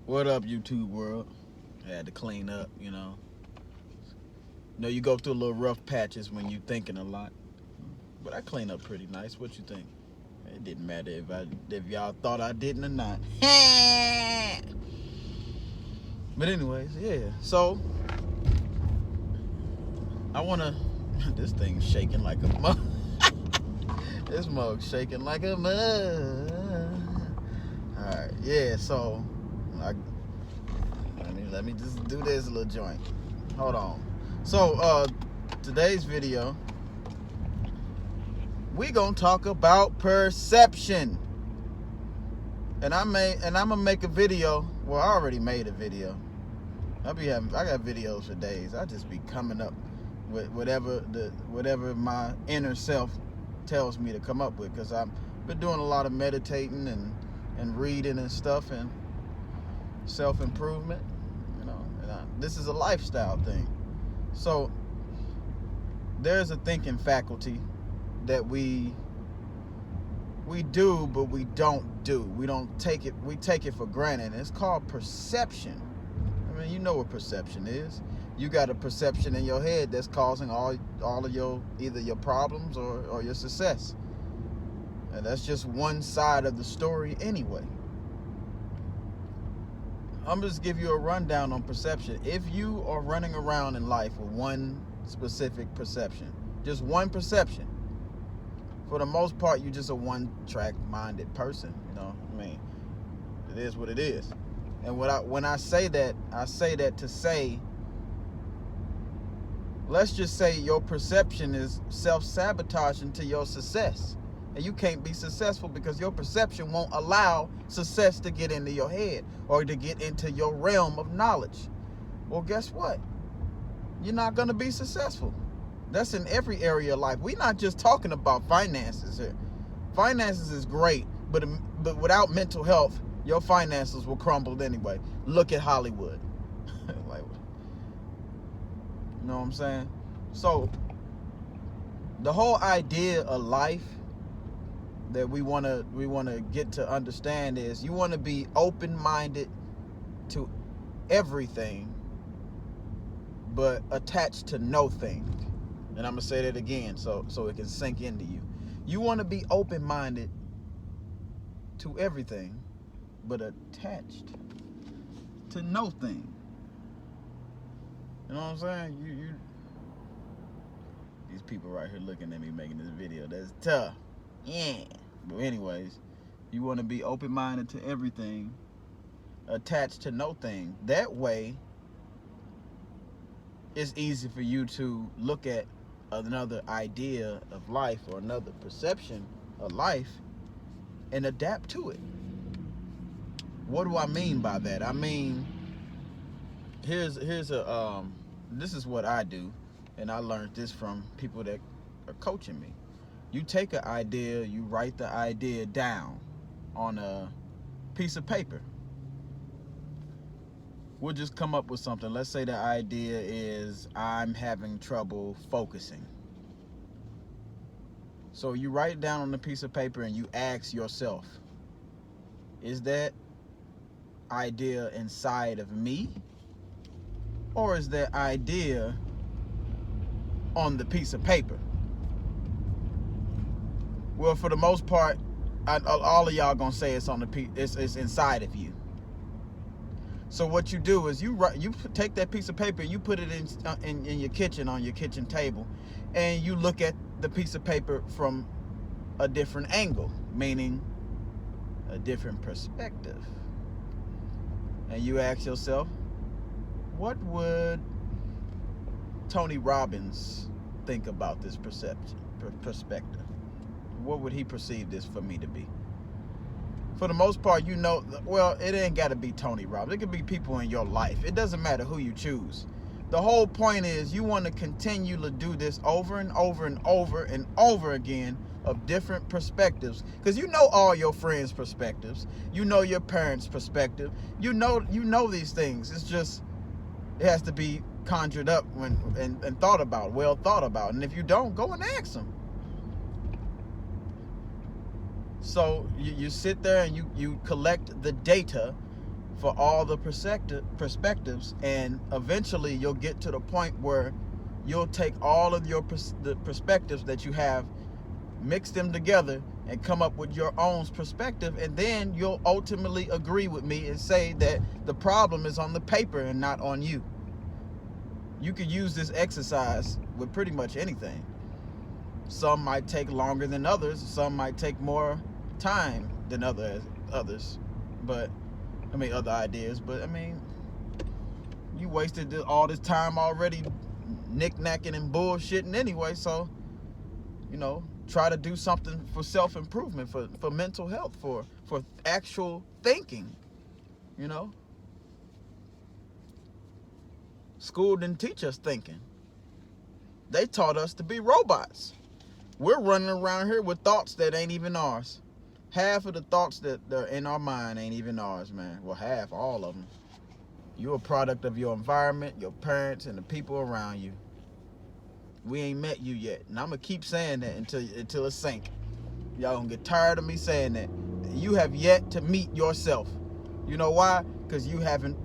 What up, YouTube world? I had to clean up, you go through a little rough patches when you thinking a lot, but I clean up pretty nice. What you think? It didn't matter if y'all thought I didn't or not. But anyways, yeah. So I wanna. This thing's shaking like a mug. This mug's shaking like a mug. All right, yeah. So let me just do this little joint. Hold on. So today's video, we gonna talk about perception. And I'm gonna make a video. Well, I already made a video. I got videos for days. I just be coming up with whatever my inner self tells me to come up with, because I've been doing a lot of meditating and reading and stuff, and self-improvement, this is a lifestyle thing. So there's a thinking faculty that we do, but we don't do. We take it for granted. It's called perception. I mean, you know what perception is. You got a perception in your head that's causing all of either your problems or your success. And that's just one side of the story anyway. I'm just give you a rundown on perception. If you are running around in life with one specific perception, just one perception, for the most part, you're just a one-track minded person. It is what it is. And when I say that to say, let's just say your perception is self-sabotaging to your success. And you can't be successful because your perception won't allow success to get into your head or to get into your realm of knowledge. Well, guess what? You're not going to be successful. That's in every area of life. We're not just talking about finances here. Finances is great, but without mental health, your finances will crumble anyway. Look at Hollywood. Like, you know what I'm saying? So the whole idea of life that we want to get to understand is you want to be open-minded to everything, but attached to no thing. And I'm gonna say that again so it can sink into you. You want to be open-minded to everything, but attached to no thing. You know what I'm saying? You these people right here looking at me making this video, that's tough. Yeah. But anyways, you want to be open-minded to everything, attached to no thing. That way, it's easy for you to look at another idea of life or another perception of life and adapt to it. What do I mean by that? I mean, this is what I do, and I learned this from people that are coaching me. You take an idea, you write the idea down on a piece of paper. We'll just come up with something. Let's say the idea is I'm having trouble focusing. So you write it down on a piece of paper and you ask yourself, is that idea inside of me? Or is that idea on the piece of paper? Well, for the most part, all of y'all gonna say it's on it's inside of you. So what you do is you take that piece of paper, you put it in your kitchen, on your kitchen table, and you look at the piece of paper from a different angle, meaning a different perspective. And you ask yourself, what would Tony Robbins think about this perspective? What would he perceive this for me to be? For the most part, well, it ain't got to be Tony Robbins. It could be people in your life. It doesn't matter who you choose. The whole point is you want to continue to do this over and over and over and over again of different perspectives, because you know all your friends' perspectives. You know your parents' perspective. You know these things. It's just it has to be conjured up and thought about, well thought about. And if you don't, go and ask them. So you sit there and you collect the data for all the perspectives, and eventually you'll get to the point where you'll take all of the perspectives that you have, mix them together, and come up with your own perspective, and then you'll ultimately agree with me and say that the problem is on the paper and not on you. You could use this exercise with pretty much anything. Some might take longer than others, some might take more time than others, but other ideas, but you wasted all this time already knick-knacking and bullshitting anyway, so try to do something for self-improvement, for mental health, for actual thinking. School didn't teach us thinking. They taught us to be robots. We're running around here with thoughts that ain't even ours. Half of the thoughts that are in our mind ain't even ours, man. Well, half, all of them. You're a product of your environment, your parents, and the people around you. We ain't met you yet, and I'm gonna keep saying that until it sink. Y'all gonna get tired of me saying that. You have yet to meet yourself. You know why? Because you haven't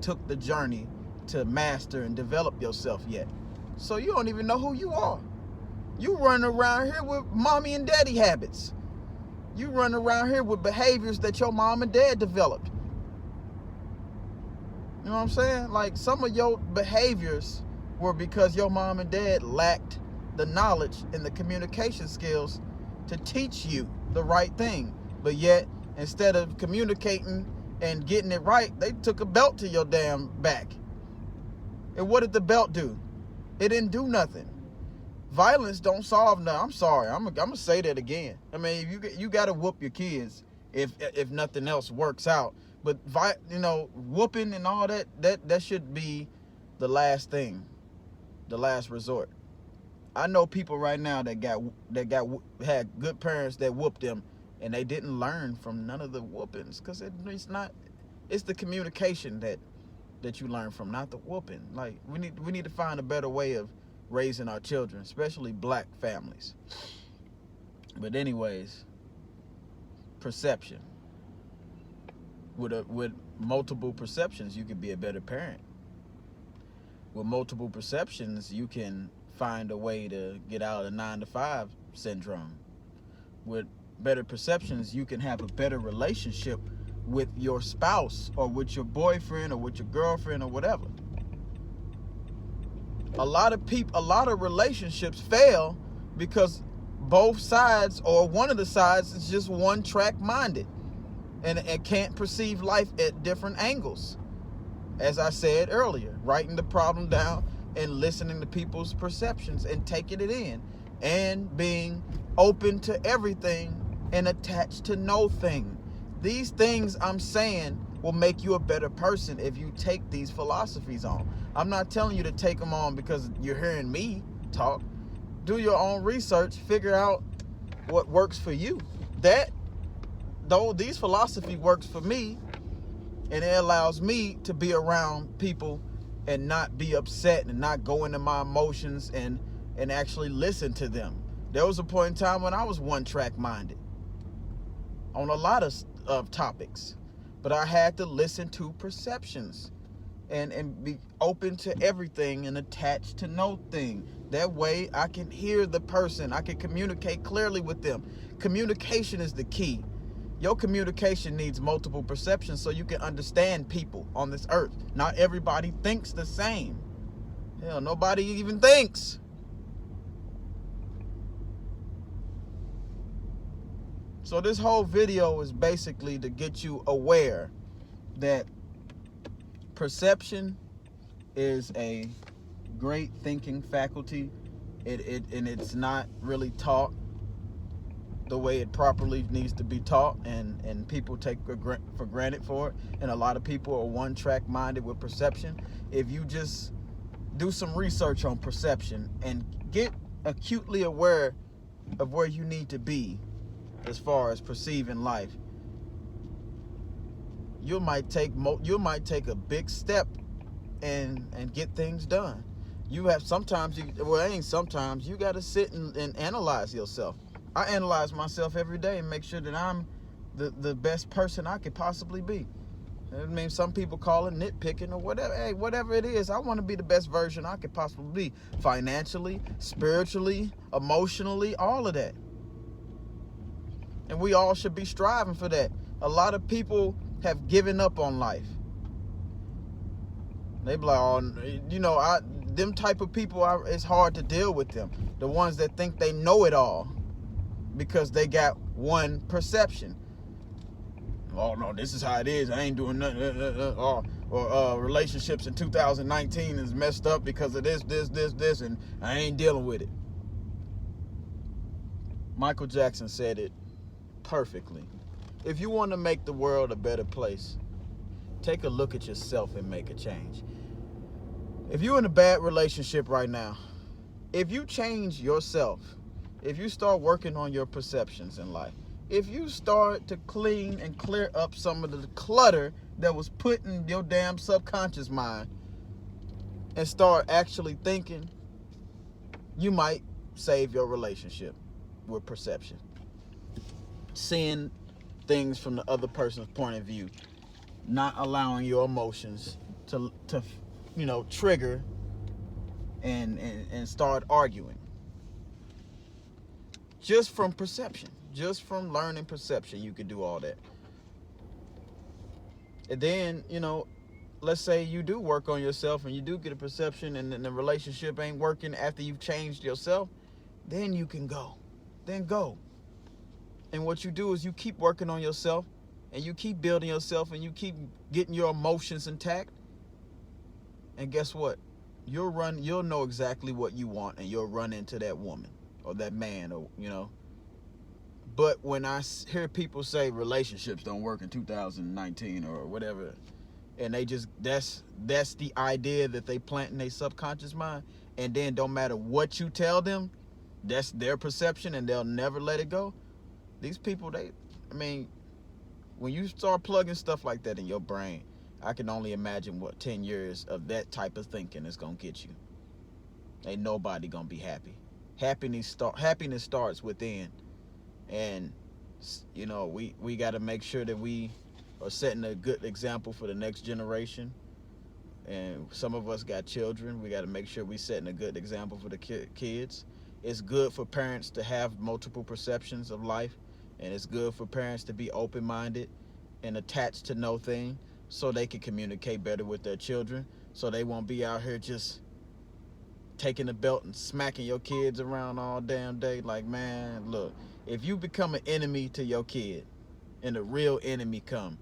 took the journey to master and develop yourself yet. So you don't even know who you are. You run around here with mommy and daddy habits. You run around here with behaviors that your mom and dad developed. You know what I'm saying? Like, some of your behaviors were because your mom and dad lacked the knowledge and the communication skills to teach you the right thing. But yet, instead of communicating and getting it right, they took a belt to your damn back. And what did the belt do? It didn't do nothing. Violence don't solve nothing. I'm sorry. I'm gonna say that again. You gotta whoop your kids if nothing else works out. But whooping and all that should be the last thing, the last resort. I know people right now that had good parents that whooped them, and they didn't learn from none of the whoopings, because it's the communication that you learn from, not the whooping. Like, we need to find a better way of raising our children, especially black families. But anyways, perception. With multiple perceptions, you could be a better parent. With multiple perceptions, you can find a way to get out of the 9-to-5 syndrome. With better perceptions, you can have a better relationship with your spouse, or with your boyfriend, or with your girlfriend, or whatever. A lot of relationships fail because both sides, or one of the sides, is just one-track minded and can't perceive life at different angles. As I said earlier, writing the problem down and listening to people's perceptions and taking it in, and being open to everything and attached to no thing. These things I'm saying will make you a better person if you take these philosophies on. I'm not telling you to take them on because you're hearing me talk. Do your own research, figure out what works for you. These philosophy works for me, and it allows me to be around people and not be upset and not go into my emotions and actually listen to them. There was a point in time when I was one-track minded on a lot of topics, but I had to listen to perceptions and be open to everything and attached to no thing. That way I can hear the person, I can communicate clearly with them. Communication is the key. Your communication needs multiple perceptions so you can understand people on this earth. Not everybody thinks the same. Hell, nobody even thinks. So this whole video is basically to get you aware that perception is a great thinking faculty. And it's not really taught the way it properly needs to be taught, and people take for granted for it. And a lot of people are one-track minded with perception. If you just do some research on perception and get acutely aware of where you need to be as far as perceiving life, you might take a big step and get things done. You got to sit and analyze yourself. I analyze myself every day and make sure that I'm the best person I could possibly be. I mean, some people call it nitpicking or whatever. Hey, whatever it is, I want to be the best version I could possibly be. Financially, spiritually, emotionally, all of that. And we all should be striving for that. A lot of people have given up on life. They be like, oh, you know, them type of people, it's hard to deal with them. The ones that think they know it all because they got one perception. Oh no, this is how it is. I ain't doing nothing. Or relationships in 2019 is messed up because of this, and I ain't dealing with it. Michael Jackson said it perfectly. If you want to make the world a better place, take a look at yourself and make a change. If you're in a bad relationship right now, if you change yourself, if you start working on your perceptions in life, if you start to clean and clear up some of the clutter that was put in your damn subconscious mind and start actually thinking, you might save your relationship with perception. Seeing things from the other person's point of view, not allowing your emotions to you know, trigger and start arguing. Just from perception. Just from learning perception, you can do all that. And then, you know, let's say you do work on yourself and you do get a perception and the relationship ain't working after you've changed yourself, then you can go. Then go. And what you do is you keep working on yourself and you keep building yourself and you keep getting your emotions intact. And guess what? You'll know exactly what you want and you'll run into that woman or that man, or, you know. But when I hear people say relationships don't work in 2019 or whatever, and they just, that's the idea that they plant in their subconscious mind, and then don't matter what you tell them, that's their perception and they'll never let it go. These people, when you start plugging stuff like that in your brain, I can only imagine what 10 years of that type of thinking is going to get you. Ain't nobody going to be happy. Happiness starts within. And, you know, we got to make sure that we are setting a good example for the next generation. And some of us got children. We got to make sure we setting a good example for the kids. It's good for parents to have multiple perceptions of life. And it's good for parents to be open-minded and attached to no thing so they can communicate better with their children, so they won't be out here just taking the belt and smacking your kids around all damn day. Like, man, look, if you become an enemy to your kid and a real enemy come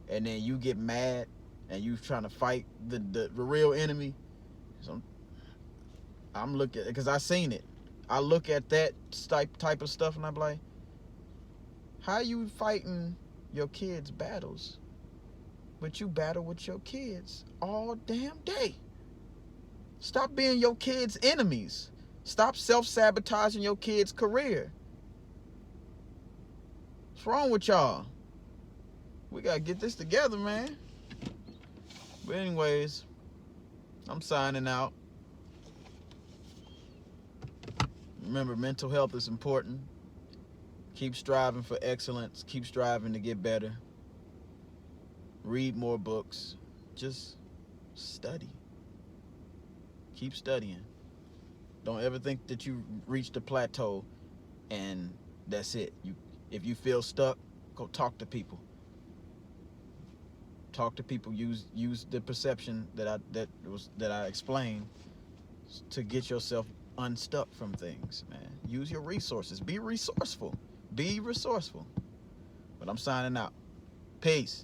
and then you get mad and you trying to fight the real enemy, so I'm looking, because I seen it. I look at that type of stuff and I'm like, how you fighting your kids' battles, but you battle with your kids all damn day? Stop being your kids' enemies. Stop self-sabotaging your kids' career. What's wrong with y'all? We gotta get this together, man. But anyways, I'm signing out. Remember, mental health is important. Keep striving for excellence. Keep striving to get better. Read more books. Just study. Keep studying. Don't ever think that you reached a plateau and that's it. If you feel stuck, go talk to people. Talk to people. Use the perception that I explained to get yourself unstuck from things, man. Use your resources. Be resourceful. Be resourceful. But I'm signing out. Peace.